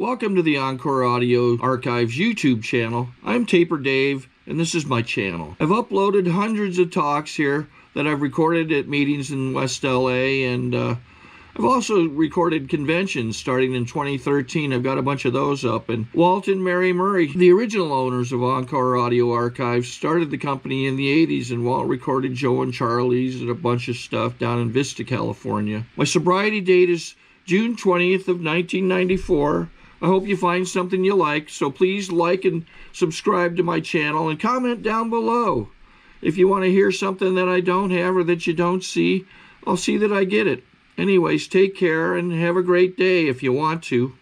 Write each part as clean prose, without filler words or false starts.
Welcome to the Encore Audio Archives YouTube channel. I'm Taper Dave, and this is my channel. I've uploaded hundreds of talks here that I've recorded at meetings in West LA, and I've also recorded conventions starting in 2013. I've got a bunch of those up. And Walt and Mary Murray, the original owners of Encore Audio Archives, started the company in the 80s, and Walt recorded Joe and Charlie's and a bunch of stuff down in Vista, California. My sobriety date is June 20th of 1994. I hope you find something you like, so please like and subscribe to my channel and comment down below. If you want to hear something that I don't have or that you don't see, I'll see that I get it. Anyways, take care and have a great day if you want to.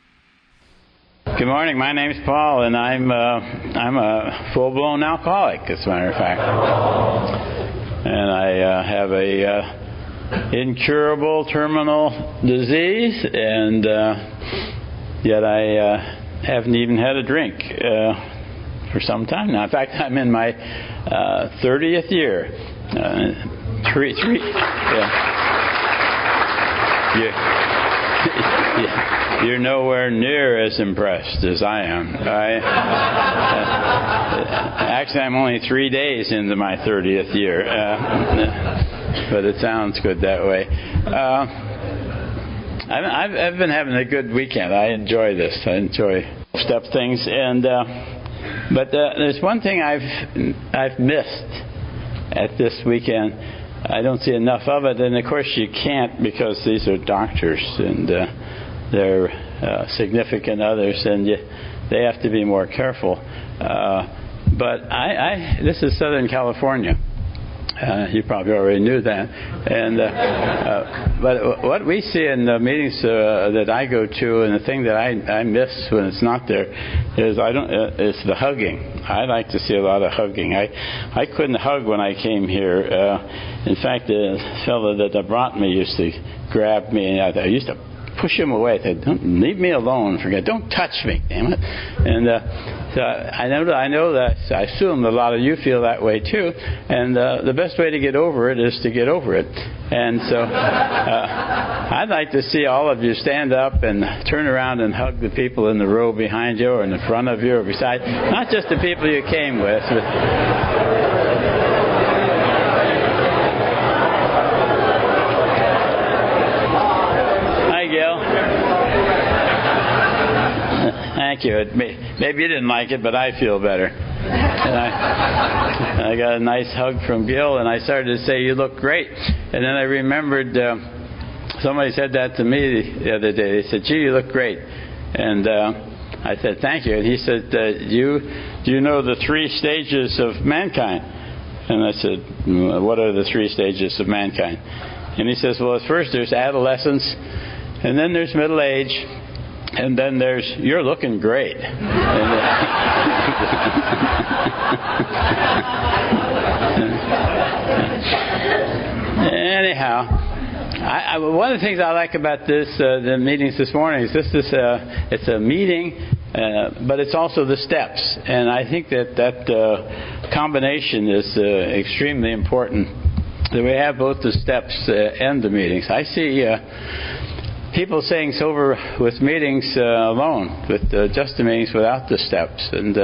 Good morning. My name's Paul, and I'm a full-blown alcoholic, as a matter of fact. And I have a incurable terminal disease, and yet I haven't even had a drink for some time now. In fact, I'm in my 30th year. You're nowhere near as impressed as I am. Actually, I'm only 3 days into my 30th year, but it sounds good that way. I've been having a good weekend. I enjoy this. I enjoy step things, and but there's one thing I've missed at this weekend. I don't see enough of it, and of course you can't, because these are doctors and they're significant others, and they have to be more careful. But this is Southern California. You probably already knew that. And but what we see in the meetings that I go to, and the thing that I miss when it's not there, is it's the hugging. I like to see a lot of hugging. I couldn't hug when I came here. In fact, the fellow that brought me used to grab me, and I used to push him away. I said, "Don't leave me alone. Don't touch me, damn it." And so I know that. I assume a lot of you feel that way too. And the best way to get over it is to get over it. And so I'd like to see all of you stand up and turn around and hug the people in the row behind you, or in the front of you, or beside. Not just the people you came with. Thank you. Maybe you didn't like it, but I feel better. And I got a nice hug from Gil, and I started to say, "You look great." And then I remembered somebody said that to me the other day. They said, "Gee, you look great." And I said, "Thank you." And he said, "Do you know the 3 stages of mankind?" And I said, "What are the 3 stages of mankind?" And he says, "Well, at first there's adolescence, and then there's middle age, and then there's you're looking great." Anyhow, one of the things I like about the meetings this morning is it's a meeting, but it's also the steps, and I think that combination is extremely important. That we have both the steps and the meetings. I see people saying sober with meetings alone, with just the meetings without the steps, and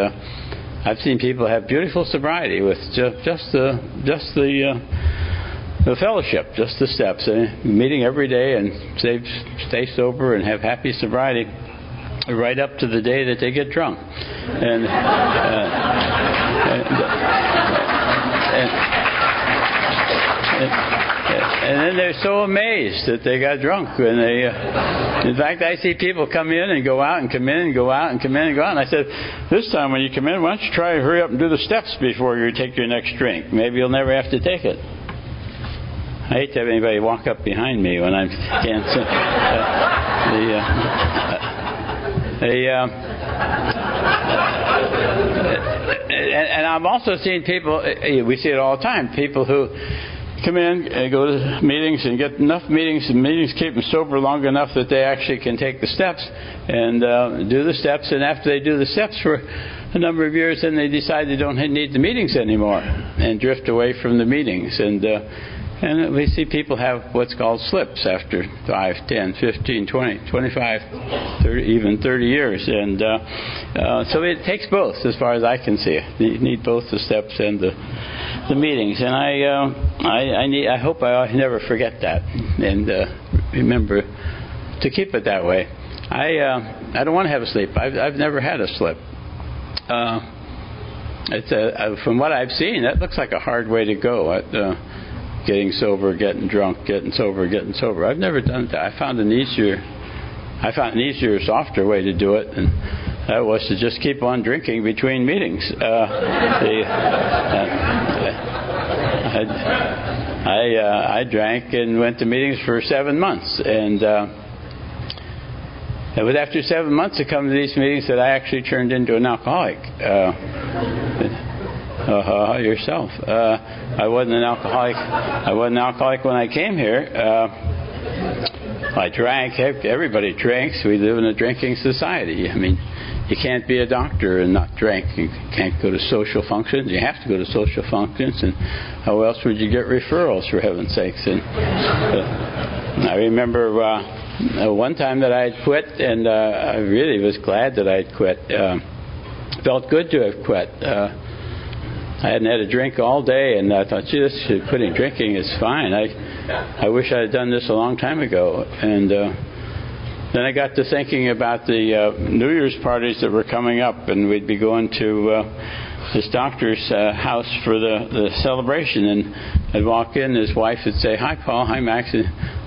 I've seen people have beautiful sobriety with just the fellowship, just the steps, meeting every day and stay sober and have happy sobriety right up to the day that they get drunk, and then they're so amazed that they got drunk. And in fact, I see people come in and go out and come in and go out and come in and go out. And I said, "This time when you come in, why don't you try to hurry up and do the steps before you take your next drink? Maybe you'll never have to take it." I hate to have anybody walk up behind me when I can't. And I'm also seeing people. We see it all the time. People who come in and go to meetings and get enough meetings, and meetings keep them sober long enough that they actually can take the steps and do the steps. And after they do the steps for a number of years, then they decide they don't need the meetings anymore and drift away from the meetings. And And we see people have what's called slips after 5, 10, 15, 20, 25, 30, even 30 years. And so it takes both, as far as I can see. You need both the steps and the meetings. And I hope I never forget that and remember to keep it that way. I don't want to have a slip. I've never had a slip. From what I've seen, that looks like a hard way to go. Getting sober, getting drunk, getting sober, getting sober. I've never done that. I found an easier, softer way to do it, and that was to just keep on drinking between meetings. I drank and went to meetings for 7 months, and it was after 7 months to come to these meetings that I actually turned into an alcoholic. Yourself. I wasn't an alcoholic. I wasn't an alcoholic when I came here. I drank. Everybody drinks. We live in a drinking society. I mean, you can't be a doctor and not drink. You can't go to social functions. You have to go to social functions. And how else would you get referrals, for heaven's sakes? And I remember one time that I had quit, and I really was glad that I had quit. Felt good to have quit. I hadn't had a drink all day, and I thought, gee, quitting drinking is fine. I wish I had done this a long time ago. And then I got to thinking about the New Year's parties that were coming up, and we'd be going to this doctor's house for the celebration. And I'd walk in, his wife would say, "Hi, Paul. Hi, Max.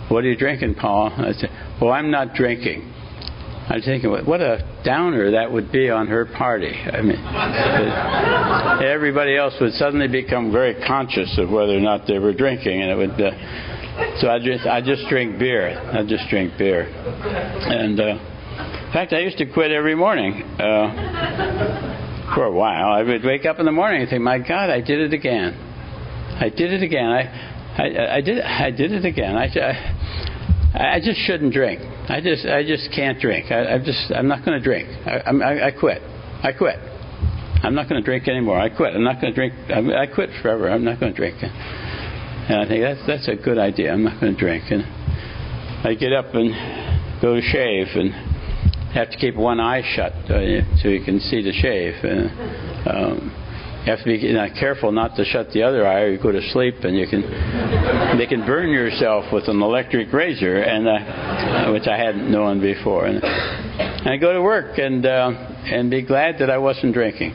What are you drinking, Paul?" And I'd say, "Well, I'm not drinking." I was thinking, what a downer that would be on her party. I mean, everybody else would suddenly become very conscious of whether or not they were drinking, and it would. So I just drink beer. I just drink beer, and in fact, I used to quit every morning for a while. I would wake up in the morning and think, "My God, I did it again. I did it again. I did it again. I just shouldn't drink. I just can't drink. I'm not going to drink. I quit. I'm not going to drink anymore. I quit. I'm not going to drink. I quit forever. I'm not going to drink." And I think that's a good idea. I'm not going to drink. And I get up and go to shave, and have to keep one eye shut so you can see to shave. And, you have to be careful not to shut the other eye, or you go to sleep, and they can burn yourself with an electric razor, and which I hadn't known before. And I go to work and be glad that I wasn't drinking.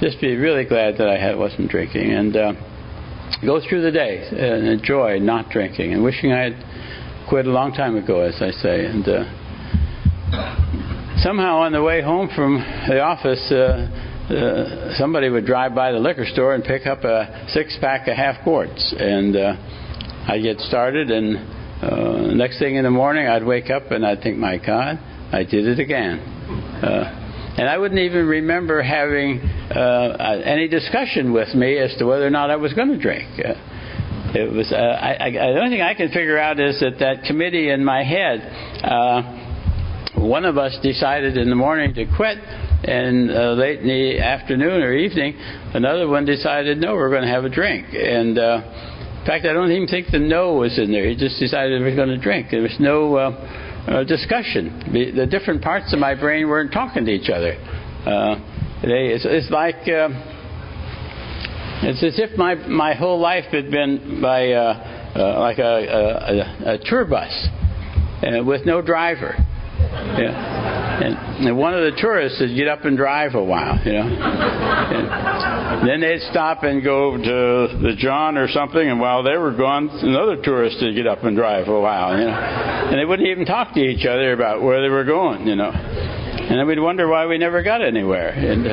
Just be really glad that I wasn't drinking, and go through the day and enjoy not drinking, and wishing I had quit a long time ago, as I say. And somehow on the way home from the office, somebody would drive by the liquor store and pick up a 6-pack of half quarts, and I'd get started, and next thing in the morning I'd wake up and I'd think, "My God, I did it again." And I wouldn't even remember having any discussion with me as to whether or not I was going to drink. It was the only thing I can figure out is that committee in my head, one of us decided in the morning to quit, and late in the afternoon or evening, another one decided, no, we're going to have a drink. And in fact, I don't even think the no was in there. He just decided we were going to drink. There was no discussion. The different parts of my brain weren't talking to each other. It's like it's as if my whole life had been by like a tour bus with no driver. Yeah. And one of the tourists would get up and drive a while, And then they'd stop and go to the John or something, and while they were gone, another tourist would get up and drive a while, And they wouldn't even talk to each other about where they were going, And then we'd wonder why we never got anywhere. And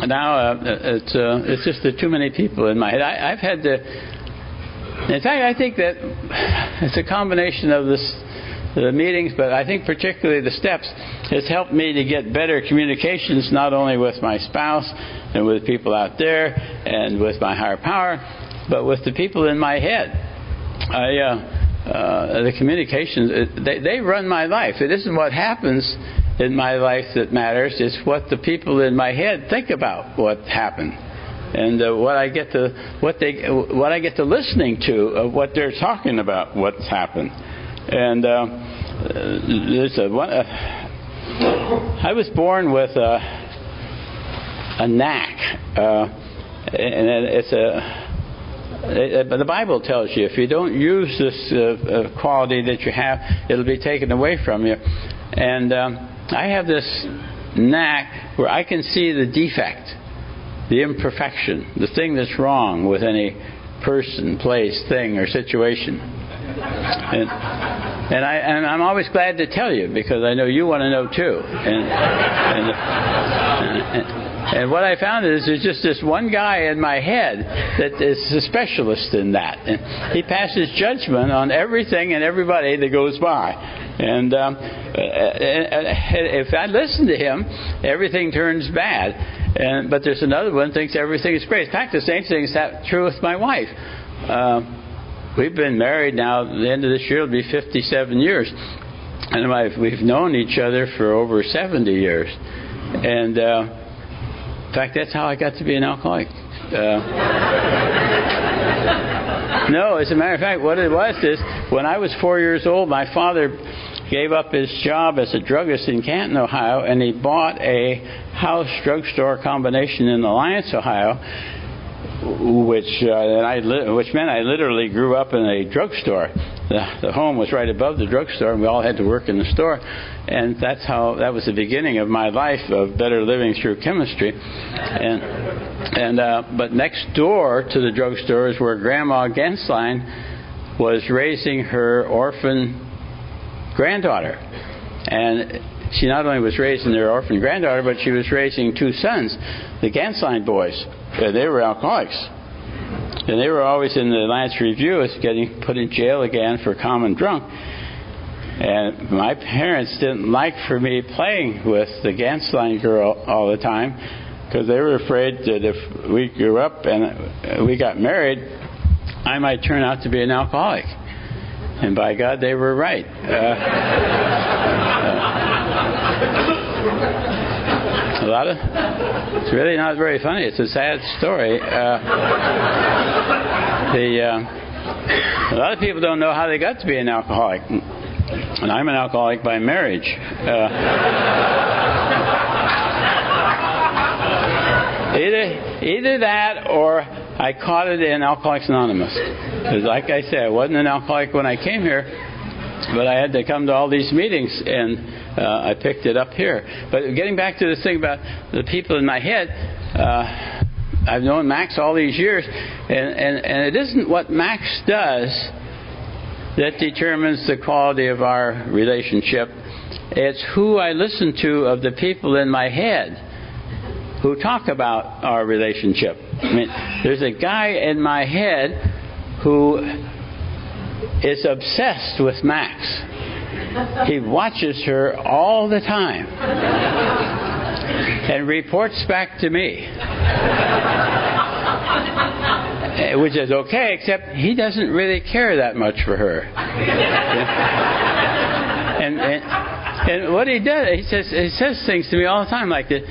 now it's just too many people in my head. I've had to. In fact, I think that it's a combination of the meetings, but I think particularly the steps has helped me to get better communications, not only with my spouse and with people out there and with my higher power, but with the people in my head. The communications, they run my life. It isn't what happens in my life that matters. It's what the people in my head think about what happened. and what I get to listening to of what they're talking about, what's happened. And I was born with a knack, and but the Bible tells you if you don't use this quality that you have, it'll be taken away from you. And I have this knack where I can see the defect, the imperfection, the thing that's wrong with any person, place, thing, or situation. And I'm always glad to tell you, because I know you want to know too. And what I found is there's just this one guy in my head that is a specialist in that. And he passes judgment on everything and everybody that goes by. And if I listen to him, everything turns bad. But there's another one who thinks everything is great. In fact, the same thing is true with my wife. We've been married now, at the end of this year, it'll be 57 years. And we've known each other for over 70 years. And in fact, that's how I got to be an alcoholic. No, as a matter of fact, what it was is, when I was 4 years old, my father gave up his job as a druggist in Canton, Ohio, and he bought a house drugstore combination in Alliance, Ohio, which meant I literally grew up in a drugstore. The home was right above the drugstore, and we all had to work in the store. And that was the beginning of my life of better living through chemistry. But next door to the drugstore is where Grandma Genslein was raising her orphan granddaughter. And she not only was raising their orphan granddaughter, but she was raising two sons, the Genslein boys. They were alcoholics. And they were always in the Alliance Review as getting put in jail again for common drunk. And my parents didn't like for me playing with the Genslein girl all the time, because they were afraid that if we grew up and we got married, I might turn out to be an alcoholic. And by God, they were right. It's really not very funny. It's a sad story. A lot of people don't know how they got to be an alcoholic. And I'm an alcoholic by marriage. Either that, or I caught it in Alcoholics Anonymous. Because like I said, I wasn't an alcoholic when I came here, but I had to come to all these meetings, and I picked it up here. But getting back to this thing about the people in my head, I've known Max all these years, and it isn't what Max does that determines the quality of our relationship. It's who I listen to of the people in my head who talk about our relationship. I mean, there's a guy in my head who is obsessed with Max. He watches her all the time and reports back to me. Which is okay, except he doesn't really care that much for her. And what he does, he says things to me all the time like this.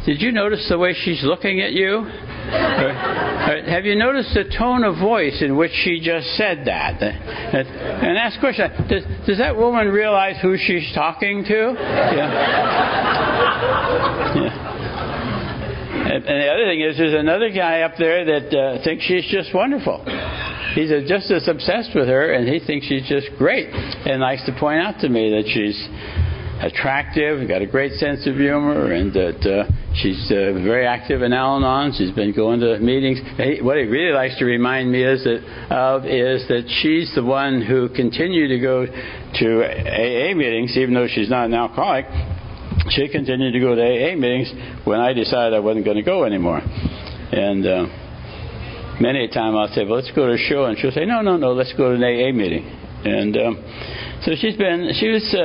Did you notice the way she's looking at you? Or have you noticed the tone of voice in which she just said that? And ask the question, does that woman realize who she's talking to? Yeah. And the other thing is, there's another guy up there that thinks she's just wonderful. He's just as obsessed with her, and he thinks she's just great, and likes to point out to me that she's attractive, got a great sense of humor, and that she's very active in Al-Anon. She's been going to meetings. What he really likes to remind me is that she's the one who continued to go to AA meetings, even though she's not an alcoholic. She continued to go to AA meetings when I decided I wasn't going to go anymore. And many a time I'll say, well, let's go to a show, and she'll say, no, let's go to an AA meeting. And so she was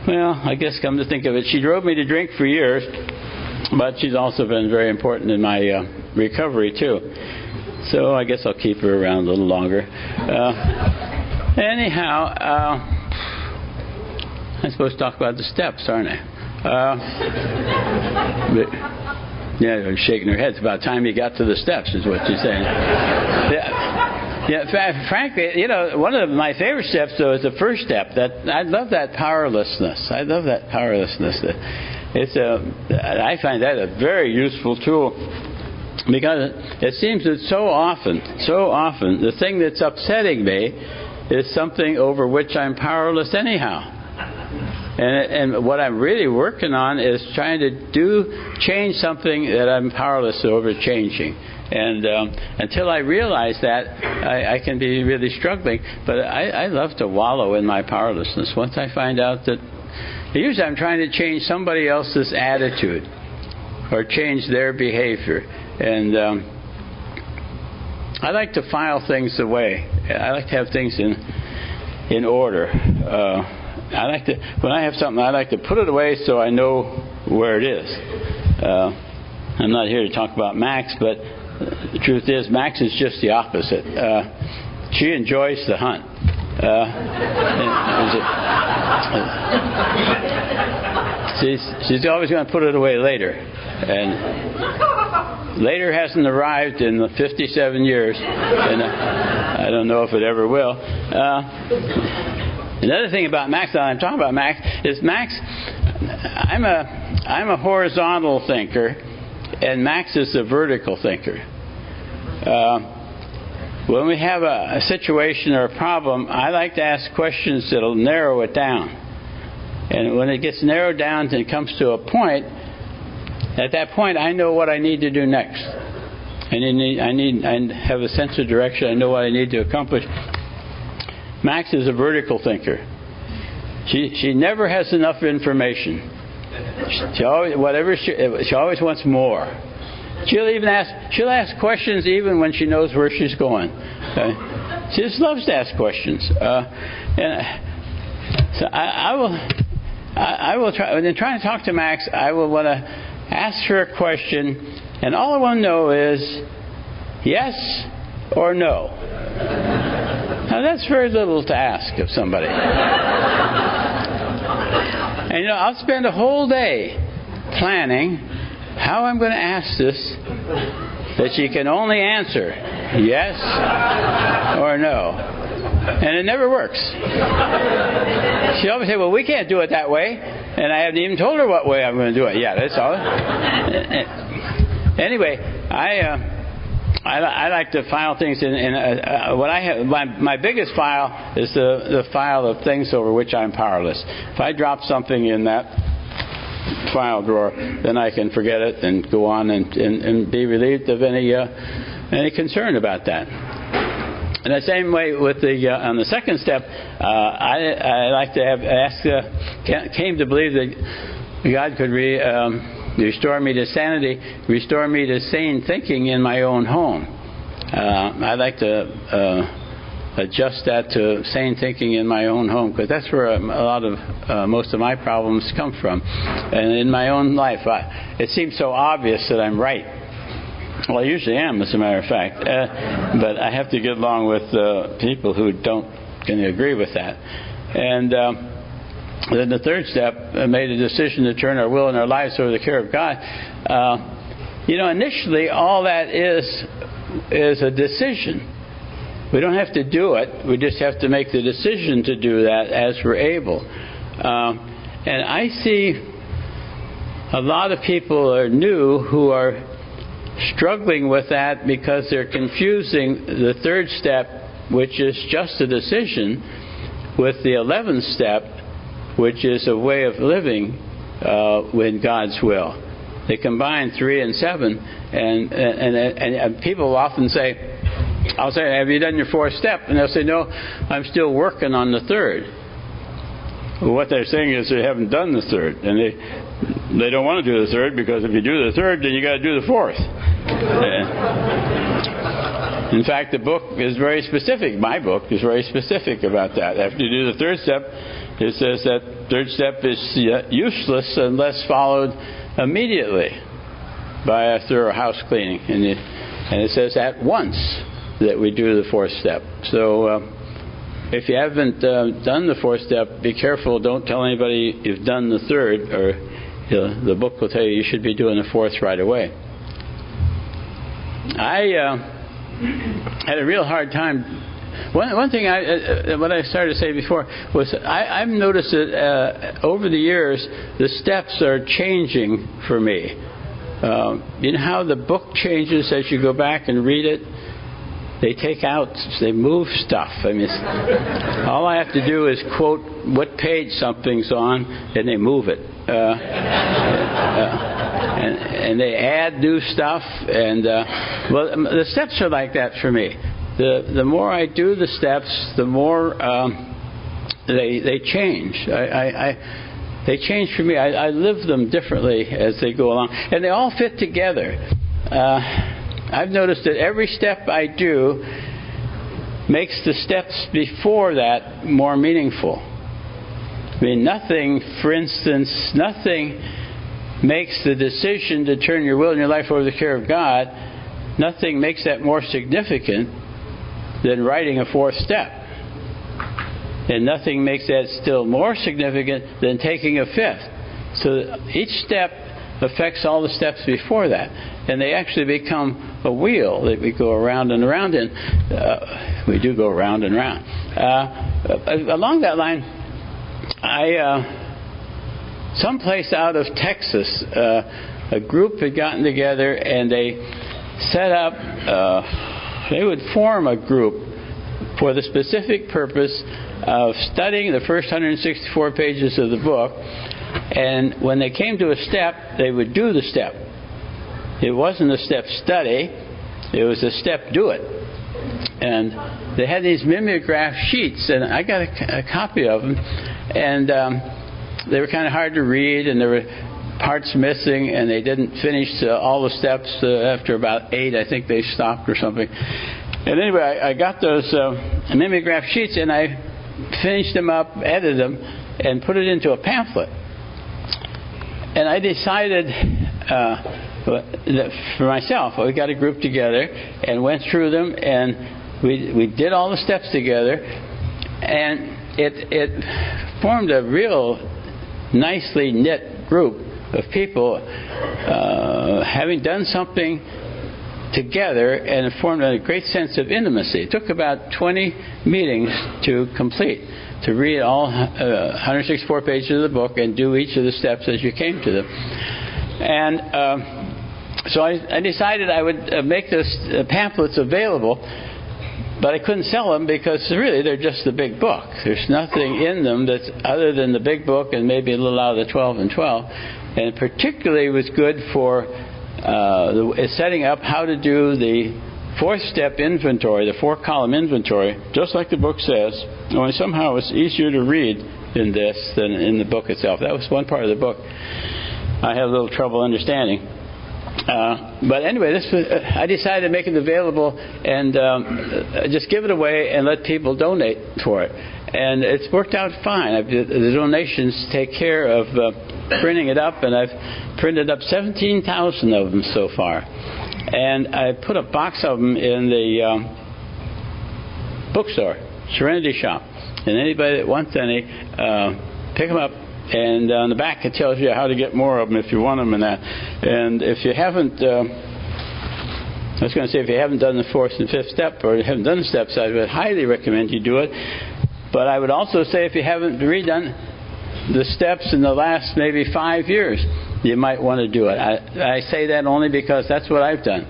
well, I guess come to think of it, she drove me to drink for years, but she's also been very important in my recovery too. So I guess I'll keep her around a little longer. Anyhow, I'm supposed to talk about the steps, aren't I? Yeah, they're shaking their heads. About time you got to the steps, is what you're saying. Frankly, one of my favorite steps, though, is the first step. I love that powerlessness. I find that a very useful tool, because it seems that so often, the thing that's upsetting me is something over which I'm powerless anyhow. And what I'm really working on is trying to change something that I'm powerless over changing. And until I realize that, I can be really struggling. But I love to wallow in my powerlessness. Once I find out that, usually I'm trying to change somebody else's attitude or change their behavior. And I like to file things away. I like to have things in order. When I have something, I like to put it away so I know where it is. I'm not here to talk about Max, but the truth is, Max is just the opposite. She enjoys the hunt. She's always going to put it away later. And later hasn't arrived in the 57 years, and I don't know if it ever will. Another thing about Max that I'm talking about Max is I'm a horizontal thinker, and Max is a vertical thinker. When we have a situation or a problem, I like to ask questions that will narrow it down. And when it gets narrowed down and it comes to a point, at that point I know what I need to do next. I have a sense of direction. I know what I need to accomplish. Max is a vertical thinker. She never has enough information. She always wants more. She'll ask questions even when she knows where she's going. She just loves to ask questions. So I will try. When I'm trying to talk to Max, I will want to ask her a question, and all I want to know is yes or no. Now that's very little to ask of somebody. And I'll spend a whole day planning how I'm going to ask this that she can only answer yes or no. And it never works. She always says, well, we can't do it that way. And I haven't even told her what way I'm going to do it. Yeah, that's all. Anyway, I like to file things in what I have. My biggest file is the file of things over which I'm powerless. If I drop something in that file drawer, then I can forget it and go on and be relieved of any concern about that. In the same way with on the second step, I like to came to believe that God could restore me to sanity, restore me to sane thinking in my own home. I like to adjust that to sane thinking in my own home, because that's where a lot of most of my problems come from. And in my own life, it seems so obvious that I'm right. Well, I usually am, as a matter of fact. But I have to get along with people who can agree with that. And then the third step, I made a decision to turn our will and our lives over to the care of God. Initially, all that is a decision. We don't have to do it. We just have to make the decision to do that as we're able. And I see a lot of people are new who are struggling with that because they're confusing the third step, which is just a decision, with the 11th step, which is a way of living in God's will. They combine 3 and 7, and people often say, I'll say, have you done your 4th step? And they'll say, no, I'm still working on the 3rd. Well, what they're saying is they haven't done the 3rd, and they don't want to do the 3rd, because if you do the 3rd, then you got to do the 4th. In fact, the book is very specific. My book is very specific about that. After you do the 3rd step, it says that 3rd step is useless unless followed immediately by a thorough house cleaning. And it says at once that we do the 4th step. So if you haven't done the 4th step, be careful. Don't tell anybody you've done the 3rd, or the book will tell you should be doing the 4th right away. I had a real hard time. One thing what I started to say before was I've noticed that over the years the steps are changing for me. You know how the book changes as you go back and read it? They move stuff. I mean, all I have to do is quote what page something's on, and they move it. And they add new stuff. And well, the steps are like that for me. The more I do the steps, the more they change. They change for me. I live them differently as they go along, and they all fit together. I've noticed that every step I do makes the steps before that more meaningful. I mean, nothing, for instance, nothing makes the decision to turn your will and your life over to the care of God, nothing makes that more significant than writing a fourth step. And nothing makes that still more significant than taking a fifth. So each step affects all the steps before that. And they actually become a wheel that we go around and around in. We do go around and around. Along that line, someplace out of Texas, a group had gotten together and they set up, they would form a group for the specific purpose of studying the first 164 pages of the book. And when they came to a step, they would do the step. It wasn't a step study, it was a step do it. And they had these mimeograph sheets, and I got a copy of them, and they were kind of hard to read, and there were parts missing, and they didn't finish all the steps after about 8. I think they stopped or something. And anyway, I got those mimeograph sheets, and I finished them up, edited them, and put it into a pamphlet. And I decided that for myself, we got a group together and went through them, and we did all the steps together, and it formed a real nicely knit group of people having done something together, and it formed a great sense of intimacy. It took about 20 meetings to complete, to read all 164 pages of the book and do each of the steps as you came to them. And so I decided I would make those pamphlets available, but I couldn't sell them because really they're just the big book. There's nothing in them that's other than the big book and maybe a little out of the 12 and 12. And particularly was good for setting up how to do the fourth step inventory, the 4-column inventory, just like the book says, only somehow it's easier to read in this than in the book itself. That was one part of the book I had a little trouble understanding. But anyway, I decided to make it available and just give it away and let people donate for it. And it's worked out fine. The donations take care of printing it up, and I've printed up 17,000 of them so far. And I put a box of them in the bookstore, Serenity Shop. And anybody that wants any, pick them up. And on the back it tells you how to get more of them if you want them and that. And if you haven't, I was going to say if you haven't done the fourth and fifth step, or you haven't done the steps, I would highly recommend you do it. But I would also say if you haven't redone the steps in the last maybe 5 years, you might want to do it. I say that only because that's what I've done.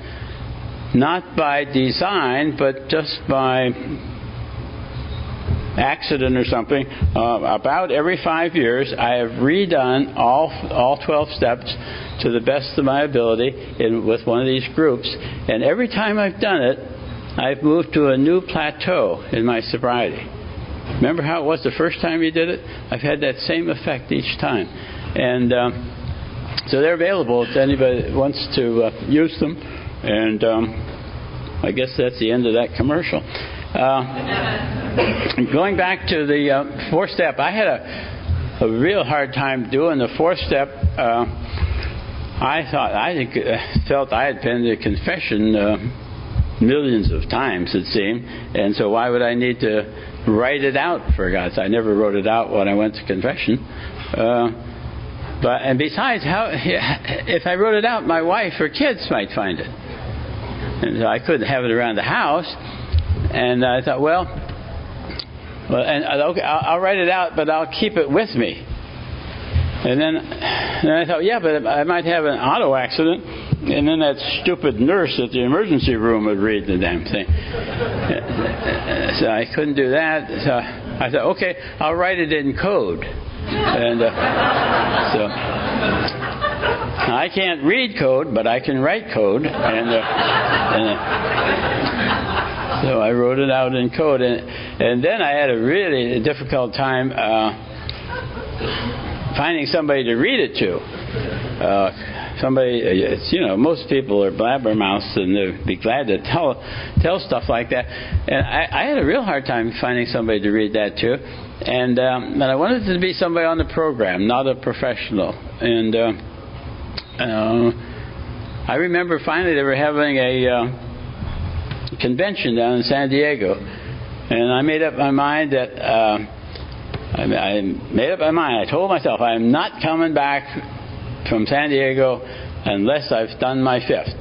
Not by design, but just by accident or something. About every 5 years, I have redone all 12 steps to the best of my ability with one of these groups. And every time I've done it, I've moved to a new plateau in my sobriety. Remember how it was the first time you did it? I've had that same effect each time. And so they're available if anybody wants to use them. And I guess that's the end of that commercial. Going back to the fourth step, I had a real hard time doing the fourth step. I felt I had been to confession millions of times, it seemed, and so why would I need to write it out, for God's sake? I never wrote it out when I went to confession. And besides, if I wrote it out, my wife or kids might find it. And so I couldn't have it around the house. And I thought, well, okay, I'll write it out, but I'll keep it with me. And then I thought, yeah, but I might have an auto accident, and then that stupid nurse at the emergency room would read the damn thing. So I couldn't do that. So I thought, okay, I'll write it in code. And so I can't read code, but I can write code. So I wrote it out in code. And then I had a really difficult time finding somebody to read it to. Most people are blabbermouths, and they'd be glad to tell stuff like that. And I had a real hard time finding somebody to read that to. And I wanted it to be somebody on the program, not a professional. And I remember finally they were having a convention down in San Diego, and I made up my mind that I told myself I'm not coming back from San Diego unless I've done my fifth.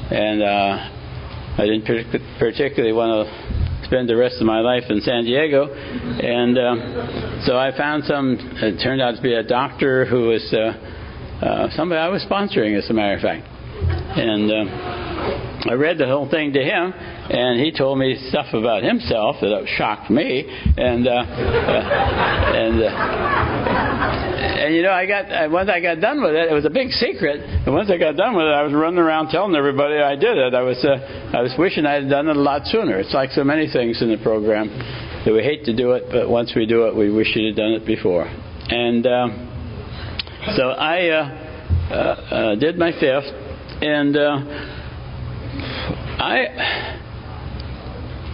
And I didn't particularly want to spend the rest of my life in San Diego. And so I found it turned out to be a doctor who was somebody I was sponsoring, as a matter of fact. And I read the whole thing to him, and he told me stuff about himself that shocked me. And once I got done with it, it was a big secret. And once I got done with it, I was running around telling everybody I did it. I was wishing I had done it a lot sooner. It's like so many things in the program that we hate to do it, but once we do it, we wish you'd have done it before. And so I did my fifth, and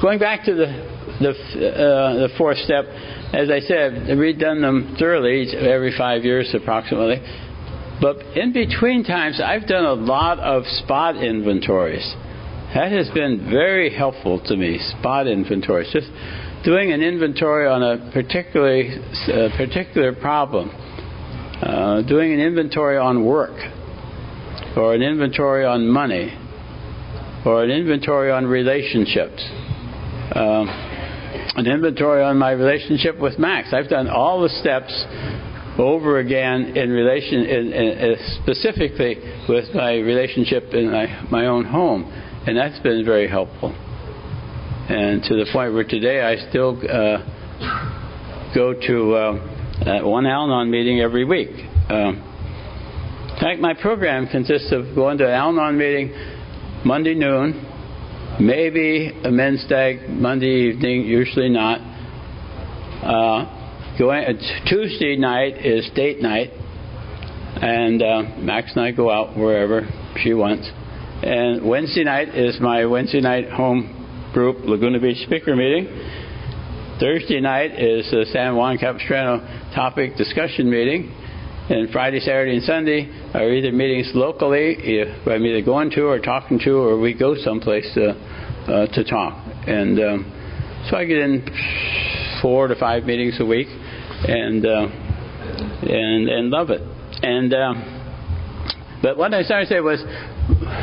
going back to the fourth step, as I said, we've done them thoroughly every 5 years approximately. But in between times, I've done a lot of spot inventories. That has been very helpful to me, spot inventories. Just doing an inventory on a particular problem. Doing an inventory on work, or an inventory on money, or an inventory on relationships. An inventory on my relationship with Max. I've done all the steps over again in specifically with my relationship in my own home, and that's been very helpful. And to the point where today I still go to one Al-Anon meeting every week. In fact, my program consists of going to an Al-Anon meeting Monday noon, maybe a men's stag Monday evening, usually not. Tuesday night is date night, and Max and I go out wherever she wants. And Wednesday night is my Wednesday night home group Laguna Beach speaker meeting. Thursday night is the San Juan Capistrano topic discussion meeting. And Friday, Saturday, and Sunday are either meetings locally I'm either going to or talking to, or we go someplace to talk. And so I get in 4 to 5 meetings a week, and love it. And but what I started to say was,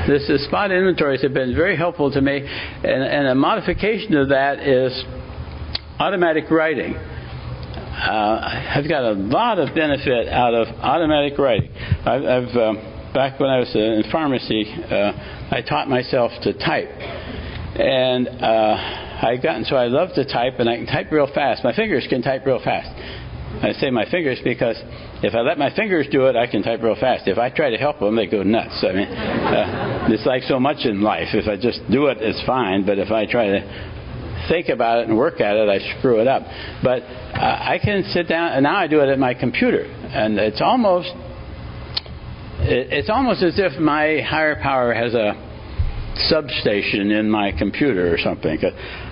the spot inventories have been very helpful to me, and a modification of that is automatic writing. I've got a lot of benefit out of automatic writing. I've back when I was in pharmacy, I taught myself to type, and so I love to type, and I can type real fast. My fingers can type real fast. I say my fingers because if I let my fingers do it, I can type real fast. If I try to help them, they go nuts. I mean, it's like so much in life. If I just do it, it's fine. But if I try to think about it and work at it, I screw it up. But I can sit down, and now I do it at my computer, and it's almost as if my higher power has a substation in my computer or something.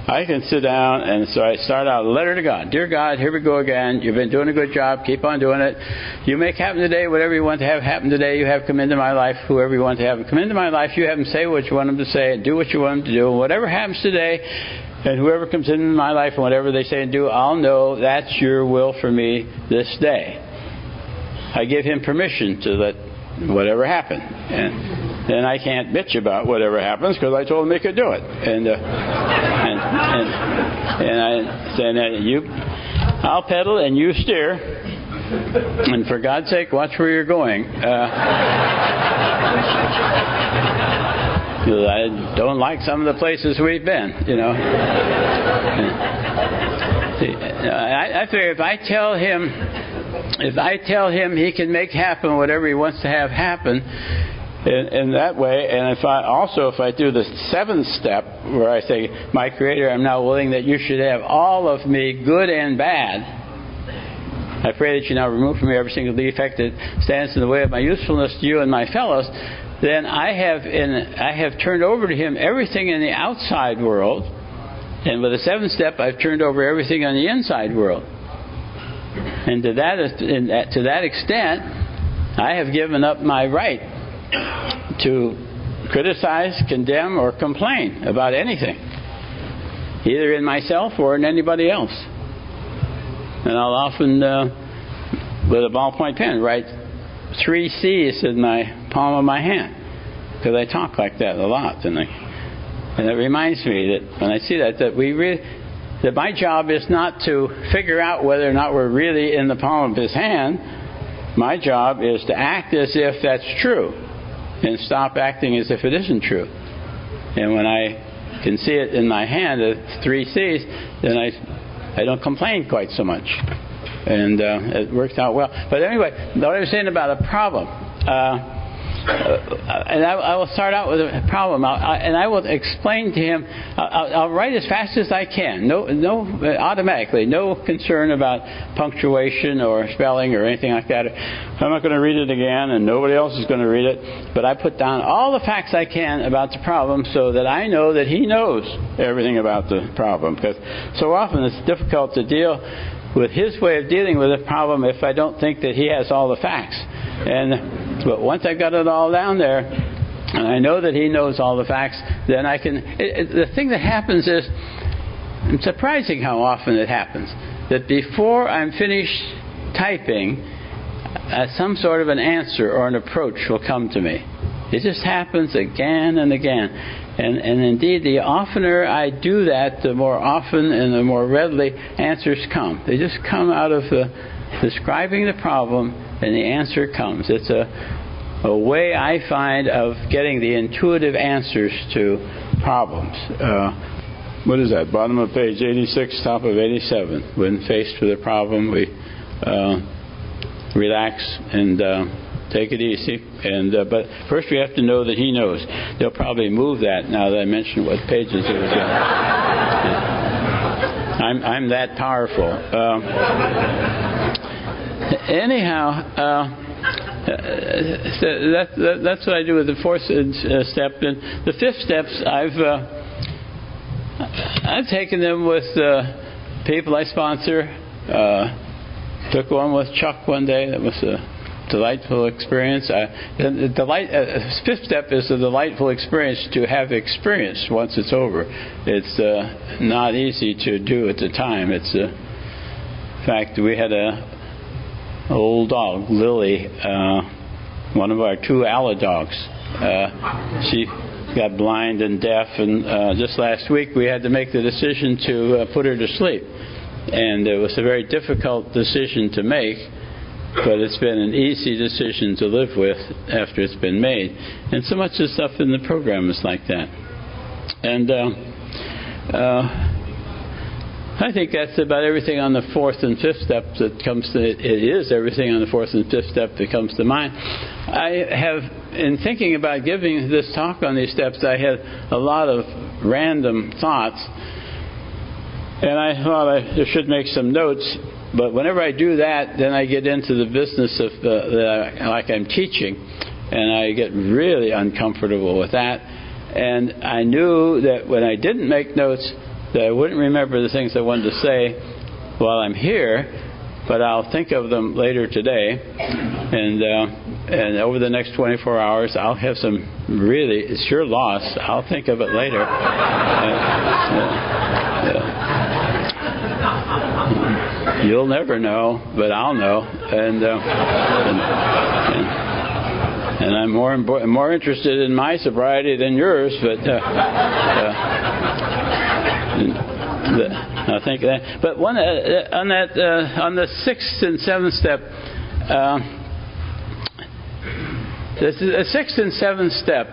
I can sit down, and so I start out a letter to God. Dear God, here we go again. You've been doing a good job. Keep on doing it. You make happen today whatever you want to have happen today. You have come into my life whoever you want to have come into my life. You have them say what you want them to say and do what you want them to do. Whatever happens today, and whoever comes into my life and whatever they say and do, I'll know that's your will for me this day. I give him permission to let whatever happen. And then I can't bitch about whatever happens because I told him he could do it. And I said, I'll pedal and you steer, and for God's sake, watch where you're going. I don't like some of the places we've been, you know. I figure if I tell him he can make happen whatever he wants to have happen in that way, and if I do the 7th step where I say, my Creator, I'm now willing that you should have all of me, good and bad. I pray that you now remove from me every single defect that stands in the way of my usefulness to you and my fellows. Then I have turned over to him everything in the outside world, and with the 7th step, I've turned over everything on the inside world. And to that extent, I have given up my right to criticize, condemn, or complain about anything, either in myself or in anybody else. And I'll often, with a ballpoint pen, write 3 C's in my palm of my hand, because I talk like that a lot, and it reminds me that when I see that my job is not to figure out whether or not we're really in the palm of his hand. My job is to act as if that's true, and stop acting as if it isn't true. And when I can see it in my hand, the 3 C's, then I don't complain quite so much. And it works out well. But anyway, what I was saying about a problem, and I will start out with a problem, and I will explain to him. I'll write as fast as I can. Automatically, no concern about punctuation or spelling or anything like that. I'm not going to read it again, and nobody else is going to read it. But I put down all the facts I can about the problem, so that I know that he knows everything about the problem. Because so often it's difficult to deal with his way of dealing with a problem if I don't think that he has all the facts. But once I've got it all down there, and I know that he knows all the facts, then I can... the thing that happens is, it's surprising how often it happens, that before I'm finished typing, some sort of an answer or an approach will come to me. It just happens again and again. And indeed, the oftener I do that, the more often and the more readily answers come. They just come out of describing the problem, and the answer comes. It's a way I find of getting the intuitive answers to problems. What is that? Bottom of page 86, top of 87. When faced with a problem, we relax and take it easy. But first we have to know that he knows. They'll probably move that now that I mentioned what pages it was in. I'm that powerful. Anyhow, that's what I do with the 4th step. And the 5th steps, I've taken them with people I sponsor. Took one with Chuck one day. That was a delightful experience. The 5th step is a delightful experience to have experienced once it's over. It's not easy to do at the time. It's in fact, we had an old dog, Lily, one of our 2 Alla dogs. She got blind and deaf, and just last week we had to make the decision to put her to sleep. And it was a very difficult decision to make, but it's been an easy decision to live with after it's been made. And so much of the stuff in the program is like that. And I think that's about everything on the 4th and 5th step that comes to... It is everything on the 4th and 5th step that comes to mind. I have, in thinking about giving this talk on these steps, I had a lot of random thoughts. And I thought I should make some notes. But whenever I do that, then I get into the business of like I'm teaching, and I get really uncomfortable with that. And I knew that when I didn't make notes, that I wouldn't remember the things I wanted to say while I'm here, but I'll think of them later today. And over the next 24 hours, I'll have some really, it's your loss. I'll think of it later. You'll never know, but I'll know. And I'm more interested in my sobriety than yours, but I think that. But on the sixth and seventh step, the sixth and seventh step.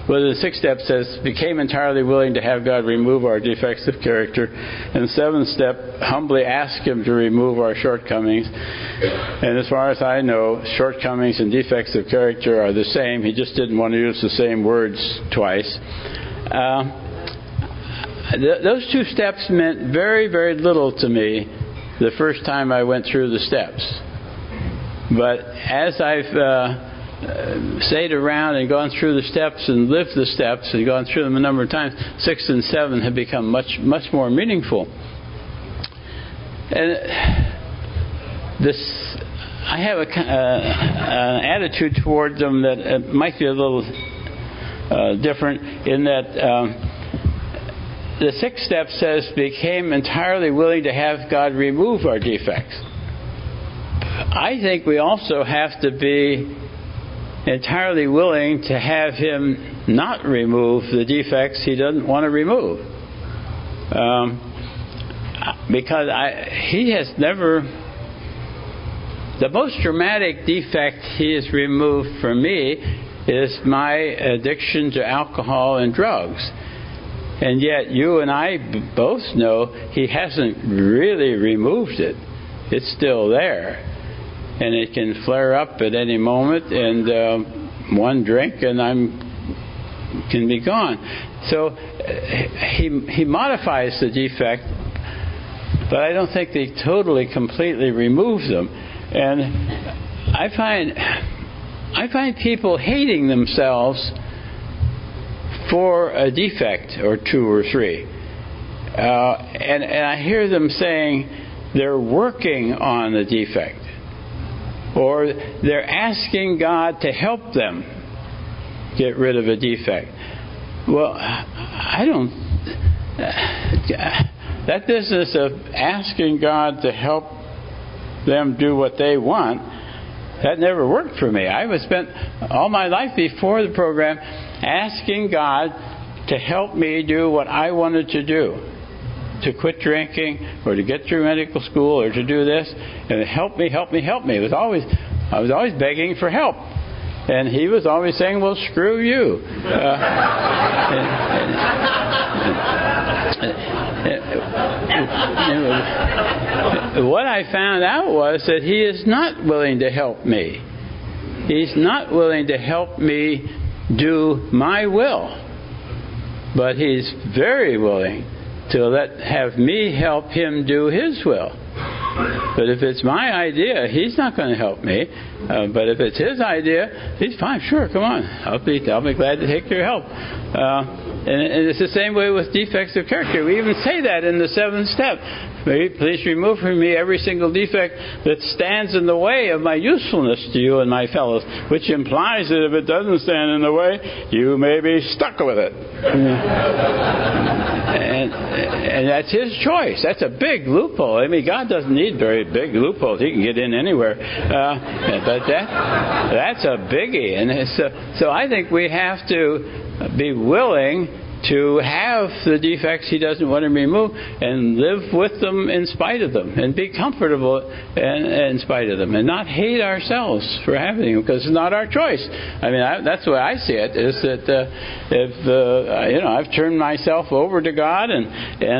Well, the sixth step says, became entirely willing to have God remove our defects of character. And the seventh step, humbly ask Him to remove our shortcomings. And as far as I know, shortcomings and defects of character are the same. He just didn't want to use the same words twice. Those two steps meant very, very little to me the first time I went through the steps. But as I've stayed around and gone through the steps and lived the steps and gone through them a number of times, 6 and 7 have become much more meaningful. And I have an attitude toward them that might be a little different in that the sixth step says, became entirely willing to have God remove our defects. I think we also have to be entirely willing to have Him not remove the defects He doesn't want to remove. Because He has never... The most dramatic defect He has removed from me is my addiction to alcohol and drugs. And yet you and I both know He hasn't really removed it. It's still there. And it can flare up at any moment, and one drink and can be gone. So he modifies the defect, but I don't think He totally, completely removes them. And I find people hating themselves for a defect or two or three, and I hear them saying they're working on the defect, or they're asking God to help them get rid of a defect. Well, I don't... That business of asking God to help them do what they want, that never worked for me. I spent all my life before the program asking God to help me do what I wanted to do. To quit drinking, or to get through medical school, or to do this, and help me. I was always begging for help, and He was always saying, "Well, screw you." What I found out was that He is not willing to help me. He's not willing to help me do my will, but He's very willing to have me help Him do His will. But if it's my idea, He's not going to help me. But if it's His idea, He's fine. Sure, come on. I'll be glad to take your help. And it's the same way with defects of character. We even say that in the seventh step. Please remove from me every single defect that stands in the way of my usefulness to you and my fellows, which implies that if it doesn't stand in the way, you may be stuck with it. And that's His choice. That's a big loophole. I mean, God doesn't need very big loopholes. He can get in anywhere. But that's a biggie. And so I think we have to be willing to have the defects He doesn't want to remove and live with them in spite of them, and be comfortable in spite of them, and not hate ourselves for having them, because it's not our choice. I mean, that's the way I see it, is that I've turned myself over to God, and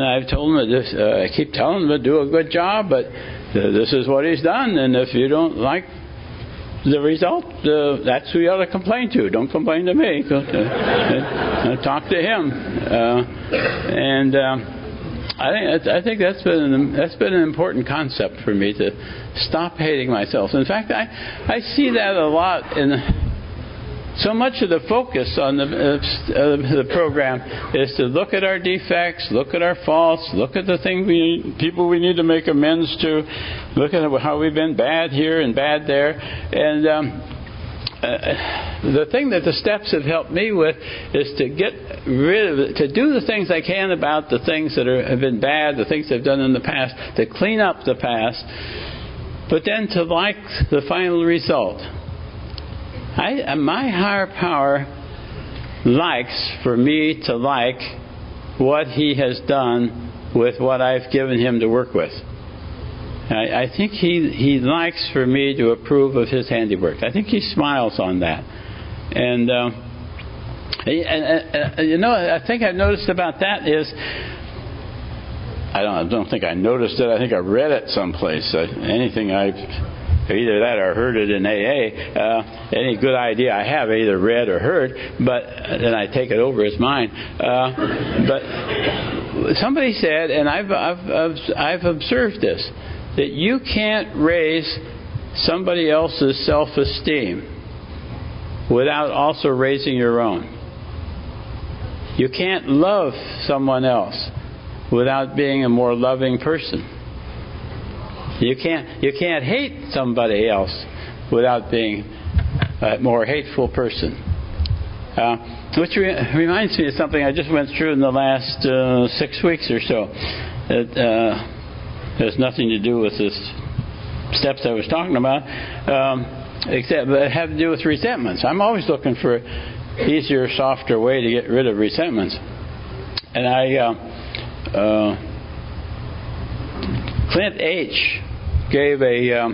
I've told Him I keep telling Him to do a good job, but this is what He's done, and if you don't like the result, that's who you ought to complain to. Don't complain to me. Talk to Him. I think that's been an important concept for me, to stop hating myself. In fact, I see that a lot in so much of the focus on the program is to look at our defects, look at our faults, look at the people we need to make amends to, look at how we've been bad here and bad there. And the thing that the steps have helped me with is to get rid of it, to do the things I can about the things that have been bad, the things I've done in the past, to clean up the past, but then to like the final result. My higher power likes for me to like what he has done with what I've given him to work with. I think he likes for me to approve of his handiwork. I think he smiles on that. And I think I've noticed about that is, I don't think I noticed it. I think I read it someplace. Anything either that or heard it in AA. Any good idea I have, I either read or heard, but then I take it over as mine. But somebody said, and I've observed this, that you can't raise somebody else's self-esteem without also raising your own. You can't love someone else without being a more loving person. You can't hate somebody else without being a more hateful person. Which reminds me of something I just went through in the last 6 weeks or so. It has nothing to do with the steps I was talking about, except it had to do with resentments. I'm always looking for an easier, softer way to get rid of resentments. And Clint H. gave a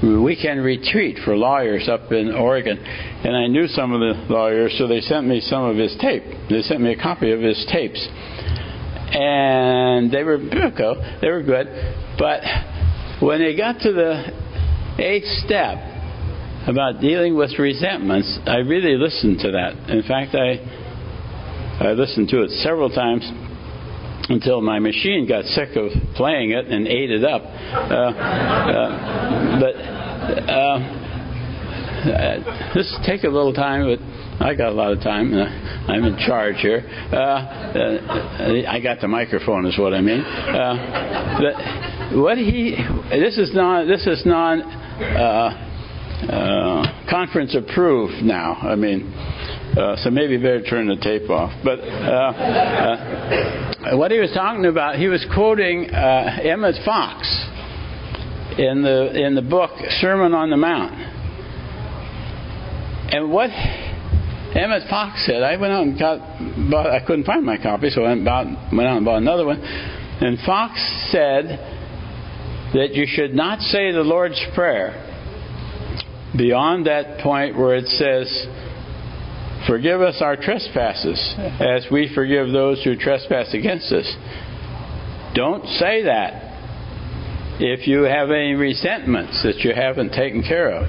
weekend retreat for lawyers up in Oregon, and I knew some of the lawyers, so they sent me some of his tape. They sent me a copy of his tapes, and they were good. But when they got to the 8th step about dealing with resentments, I really listened to that. In fact, I listened to it several times until my machine got sick of playing it and ate it up. This will take a little time, but I got a lot of time. I'm in charge here. I got the microphone, is what I mean. But this is non conference approved now. I mean, so maybe better turn the tape off. But what he was talking about, he was quoting Emmett Fox in the book Sermon on the Mount. And what Emmett Fox said, I went out and I couldn't find my copy, so I went out and bought another one. And Fox said that you should not say the Lord's Prayer beyond that point where it says, "Forgive us our trespasses, as we forgive those who trespass against us." Don't say that if you have any resentments that you haven't taken care of.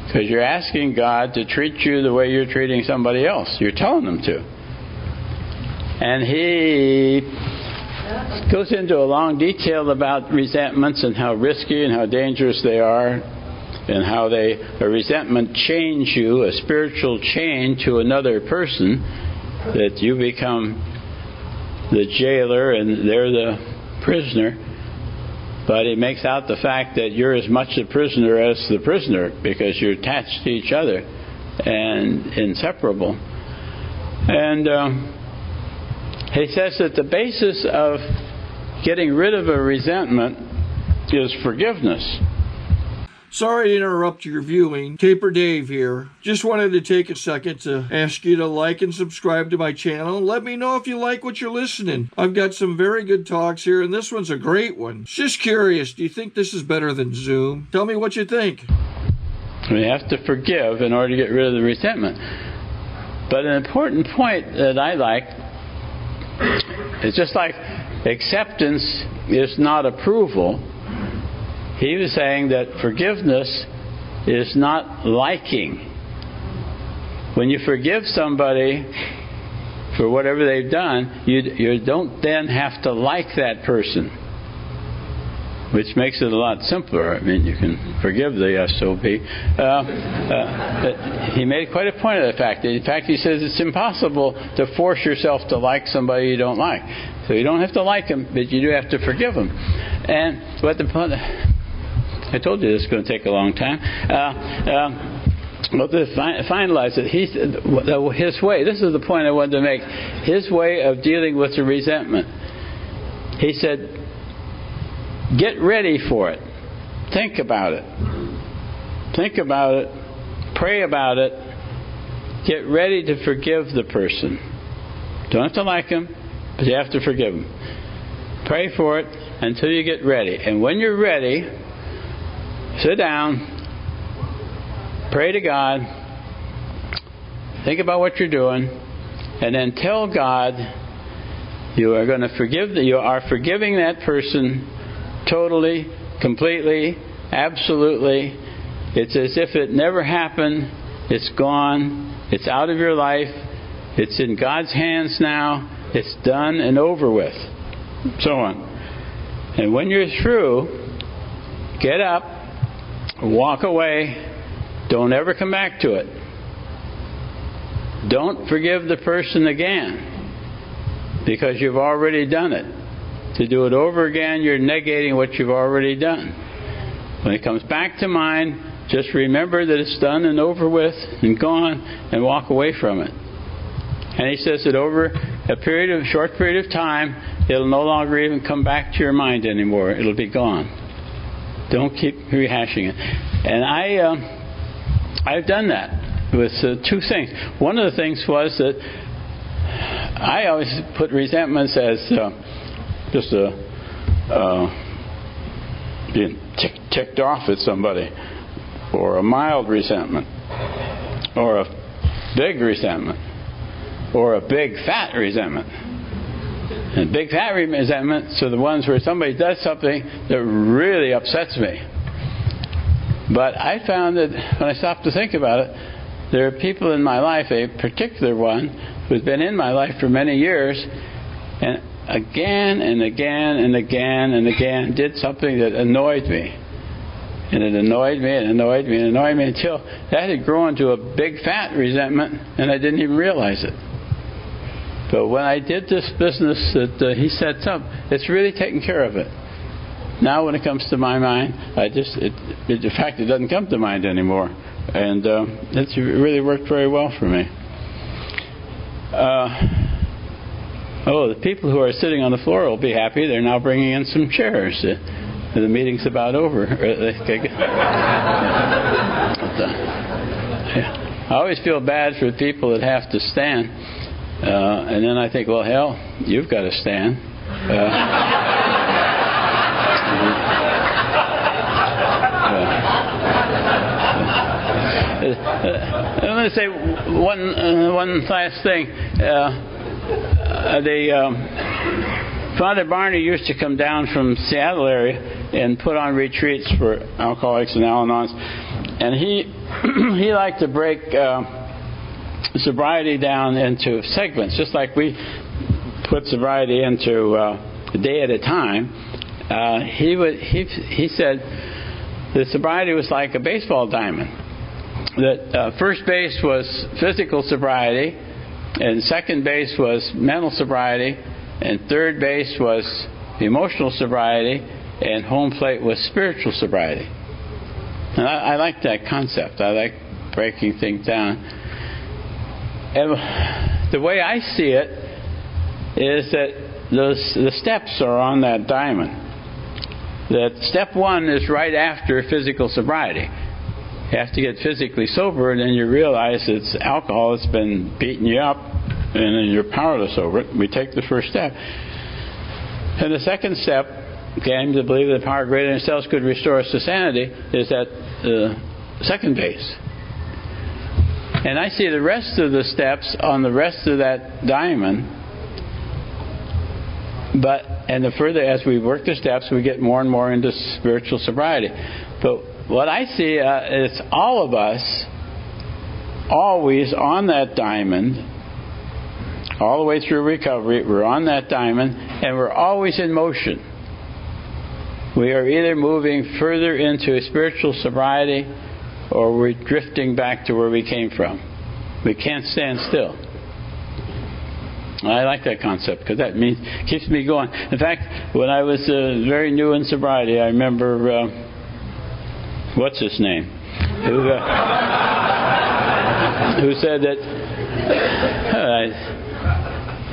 Because you're asking God to treat you the way you're treating somebody else. You're telling them to. And he goes into a long detail about resentments and how risky and how dangerous they are, and how a resentment chains you, a spiritual chain to another person, that you become the jailer and they're the prisoner. But he makes out the fact that you're as much the prisoner as the prisoner, because you're attached to each other and inseparable. And he says that the basis of getting rid of a resentment is forgiveness. Sorry to interrupt your viewing. Taper Dave here. Just wanted to take a second to ask you to like and subscribe to my channel. And let me know if you like what you're listening. I've got some very good talks here, and this one's a great one. Just curious, do you think this is better than Zoom? Tell me what you think. We have to forgive in order to get rid of the resentment. But an important point that I like is just like acceptance is not approval. He was saying that forgiveness is not liking. When you forgive somebody for whatever they've done, you don't then have to like that person, which makes it a lot simpler. I mean, you can forgive the SOB. He made quite a point of the fact. In fact, he says it's impossible to force yourself to like somebody you don't like. So you don't have to like them, but you do have to forgive them. And what I told you this is going to take a long time. But to finalize it, his way, this is the point I wanted to make, his way of dealing with the resentment. He said, get ready for it. Think about it. Think about it Pray about it. Get ready to forgive the person. Don't have to like him, but you have to forgive him. Pray for it until you get ready. And when you're ready, sit down, pray to God, think about what you're doing, and then tell God you are going to forgive. You are forgiving that person totally, completely, absolutely. It's as if it never happened. It's gone. It's out of your life. It's in God's hands now. It's done and over with. So on. And when you're through, get up, walk away. Don't ever come back to it. Don't forgive the person again, because you've already done it. To do it over again, you're negating what you've already done. When it comes back to mind, just remember that it's done and over with and gone, and walk away from it. And he says that over a short period of time, it'll no longer even come back to your mind anymore. It'll be gone. Don't keep rehashing it. And I've done that with two things. One of the things was that I always put resentments as just being ticked off at somebody, or a mild resentment, or a big resentment, or a big fat resentment. And big fat resentments are the ones where somebody does something that really upsets me. But I found that when I stopped to think about it, there are people in my life, a particular one who's been in my life for many years, and again and again and again and again did something that annoyed me. And it annoyed me and annoyed me and annoyed me until that had grown to a big fat resentment, and I didn't even realize it. But when I did this business that he sets up, it's really taken care of it. Now when it comes to my mind, in fact, it doesn't come to mind anymore. And it's really worked very well for me. The people who are sitting on the floor will be happy. They're now bringing in some chairs. The meeting's about over. I always feel bad for people that have to stand. And then I think, well, hell, you've got to stand. I'm going to say one last thing. Father Barney used to come down from Seattle area and put on retreats for Alcoholics and Al-Anons, and he liked to break sobriety down into segments, just like we put sobriety into a day at a time. He said that sobriety was like a baseball diamond. That first base was physical sobriety, and second base was mental sobriety, and third base was emotional sobriety, and home plate was spiritual sobriety. And I like that concept. I like breaking things down. And the way I see it is that the steps are on that diamond. That step one is right after physical sobriety. You have to get physically sober, and then you realize it's alcohol that's been beating you up, and then you're powerless over it. We take the first step. And the second step, came to believe that power greater than ourselves could restore us to sanity, is at second base. And I see the rest of the steps on the rest of that diamond. And the further as we work the steps, we get more and more into spiritual sobriety. But what I see is all of us always on that diamond, all the way through recovery. We're on that diamond, and we're always in motion. We are either moving further into spiritual sobriety, or we're drifting back to where we came from. We can't stand still. I like that concept because that keeps me going. In fact, when I was very new in sobriety, I remember what's his name, who said that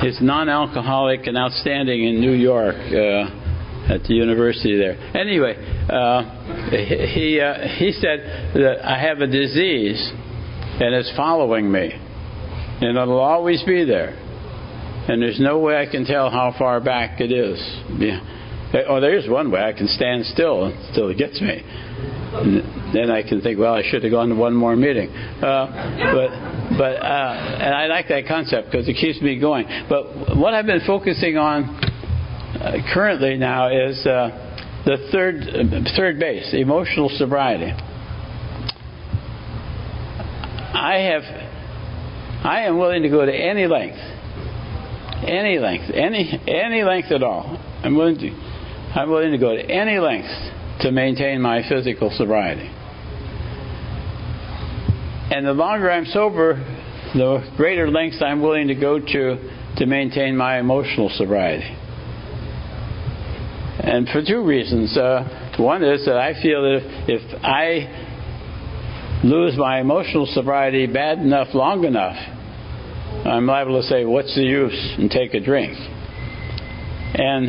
he's non-alcoholic and outstanding in New York at the university there. Anyway, he said that I have a disease and it's following me, and it'll always be there. And there's no way I can tell how far back it is. Yeah. Oh, there's one way. I can stand still until it gets me. And then I can think, well, I should have gone to one more meeting. And I like that concept because it keeps me going. But what I've been focusing on currently now is the third base, emotional sobriety. I am willing to go to any length at all. I'm willing to go to any length to maintain my physical sobriety. And the longer I'm sober, the greater lengths I'm willing to go to maintain my emotional sobriety. And for two reasons. One is that I feel that if I lose my emotional sobriety bad enough, long enough, I'm liable to say, what's the use, and take a drink. And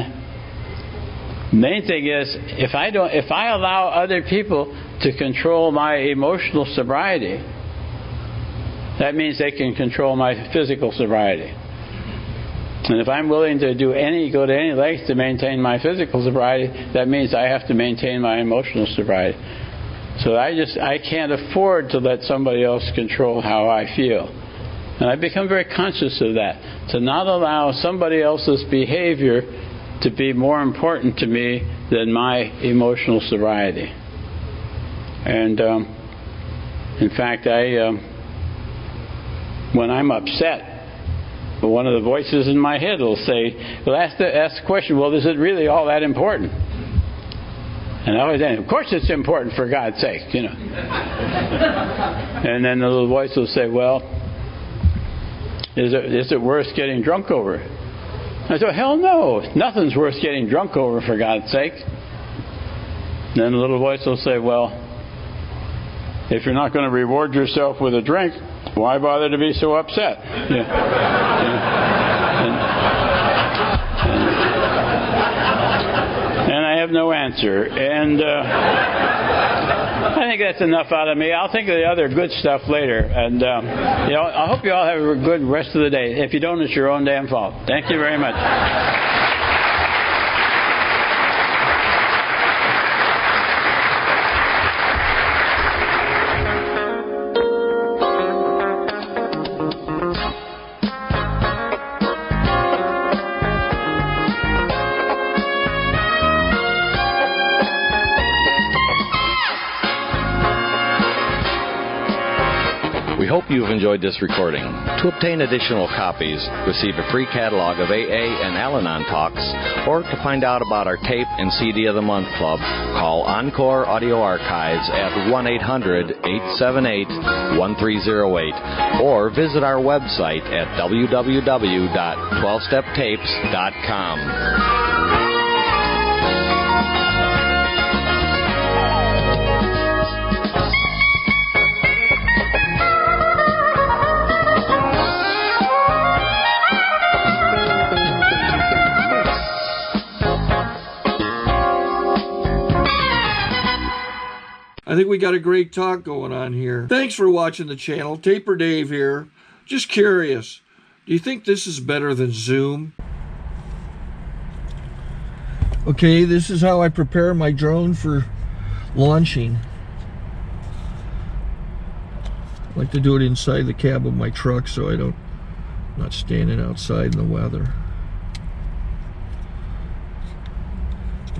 the main thing is, if I allow other people to control my emotional sobriety, that means they can control my physical sobriety. And if I'm willing to go to any length to maintain my physical sobriety, that means I have to maintain my emotional sobriety. So I can't afford to let somebody else control how I feel. And I've become very conscious of that, to not allow somebody else's behavior to be more important to me than my emotional sobriety. And in fact, when I'm upset, one of the voices in my head will say, well, ask the question, well, is it really all that important? And I always say, of course it's important, for God's sake, you know. And then the little voice will say, well, is it worth getting drunk over? I said, hell no, nothing's worth getting drunk over, for God's sake. And then the little voice will say, well, if you're not going to reward yourself with a drink, why bother to be so upset? And I have no answer. And I think that's enough out of me. I'll think of the other good stuff later. And I hope you all have a good rest of the day. If you don't, it's your own damn fault. Thank you very much. We hope you've enjoyed this recording. To obtain additional copies, receive a free catalog of AA and Al-Anon talks, or to find out about our tape and CD of the Month Club, call Encore Audio Archives at 1-800-878-1308, or visit our website at www.12steptapes.com. I think we got a great talk going on here. Thanks for watching the channel. Taper Dave here. Just curious, do you think this is better than Zoom? Okay, this is how I prepare my drone for launching. I like to do it inside the cab of my truck so I'm not standing outside in the weather.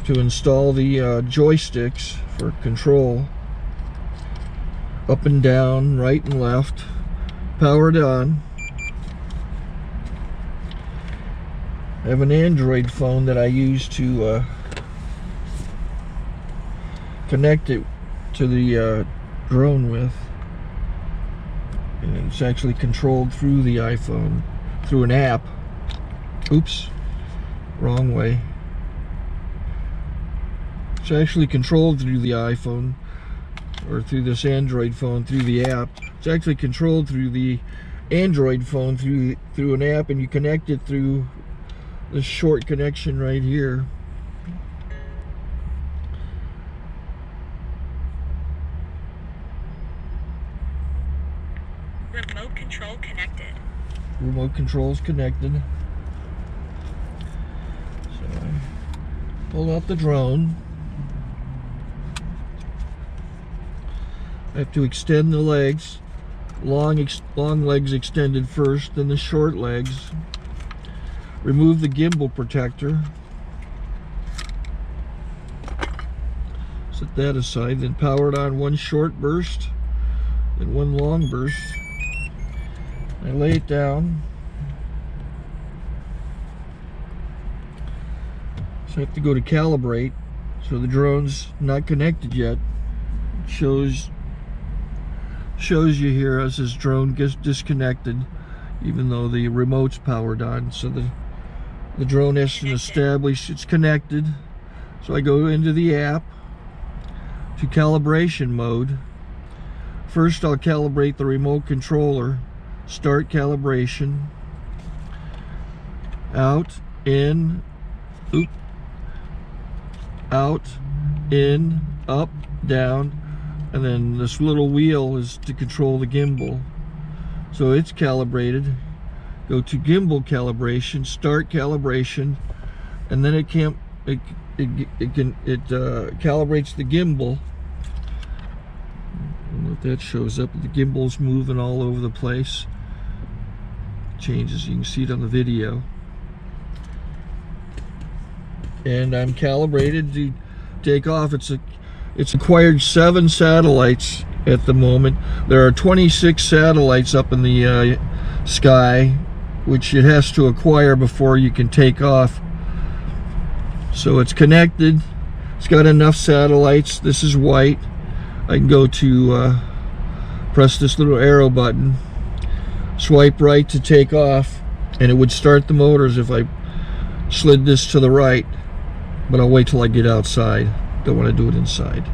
To install the joysticks for control, up and down, right and left, powered on. I have an Android phone that I use to connect it to the drone with, and it's actually controlled through the iPhone, through an app. Oops, wrong way. It's actually controlled through the iPhone, or through this Android phone, through the app. It's actually controlled through the Android phone, through an app, and you connect it through this short connection right here. Remote control connected. Remote control's connected. So I pull out the drone. I have to extend the legs. Long legs extended first, then the short legs. Remove the gimbal protector. Set that aside, then power it on one short burst, then one long burst. I lay it down. So I have to go to calibrate. So the drone's not connected yet. It shows you here as this drone gets disconnected, even though the remote's powered on. So the drone has to establish it's connected. So I go into the app to calibration mode. First I'll calibrate the remote controller. Start calibration. Out, in, out, in, up, down, and then this little wheel is to control the gimbal. So it's calibrated. Go to gimbal calibration, start calibration, and then it calibrates the gimbal. I don't know if that shows up. The gimbal's moving all over the place. Changes, you can see it on the video. And I'm calibrated to take off. It's acquired 7 satellites at the moment. There are 26 satellites up in the sky, which it has to acquire before you can take off. So it's connected. It's got enough satellites. This is white. I can go to press this little arrow button, swipe right to take off, and it would start the motors if I slid this to the right. But I'll wait till I get outside. Don't want to do it inside.